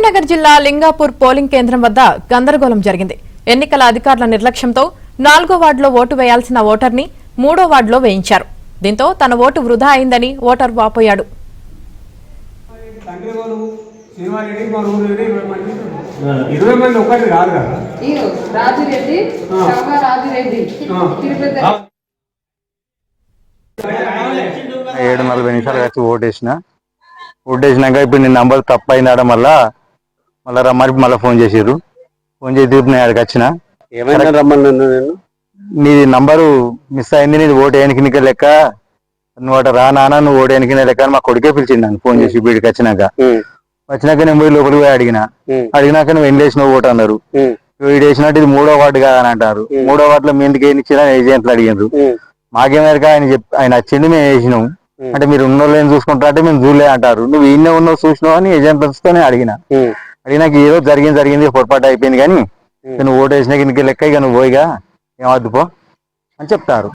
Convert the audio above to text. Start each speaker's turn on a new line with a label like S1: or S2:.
S1: కరీంనగర్ జిల్లా లింగాపూర్ పోలింగ్ కేంద్రం వద్ద గందరగోళం జరిగింది. ఎన్నికల అధికారుల నిర్లక్ష్యంతో 4వ వార్డులో ఓటు వేయాల్సిన ఓటర్ని 3వ వార్డులో వేయించారు. దీంతో తన ఓటు వృధా అయిందని ఓటర్ వాపోయాడు.
S2: ఏడు 40 నిమిషాలు వచ్చి ఓటేసినాక ఇప్పుడు నీ నంబర్ తప్పు అయినాడం వల్ల మళ్ళీ రమ్మని మళ్ళీ ఫోన్ చేసారు. ఫోన్ చేసి నేను అక్కడికి వచ్చిన నీది నంబరు మిస్ అయింది, నీది ఓటు ఎన్నిక లెక్క, నువ్వు అట రా నాన్న, నువ్వు ఓటు ఎన్నిక లెక్క అని మా కొడుకే పిలిచింది నన్ను ఫోన్ చేసి. వీడికి వచ్చినాక నేను పోయి లోపలికి పోయి అడిగినాక నువ్వు ఎన్ని వేసినావు ఓటు అన్నారు. వీడు వేసినట్టు ఇది 3వ వార్డు కాదని అంటారు. 3వ వార్డులో మీ ఇంటికి ఎన్ని ఇచ్చినా ఏజెంట్లు అడిగారు. మాకేమేరక ఆయన వచ్చింది మేము వేసినాం అంటే మీరు ఉన్నోళ్ళు ఏం చూసుకుంటారు అంటే మేము చూడలే అంటారు. నువ్వు ఈయనే ఉన్నావు చూసినావు అని ఏజెంట్లతో అడిగినాక ఏదో జరిగింది పొరపాటు అయిపోయింది కానీ నువ్వు ఓటు వేసినాక ఇంటికి లెక్క ఇక నువ్వు పోయిగా ఏమద్దు పో అని చెప్తారు.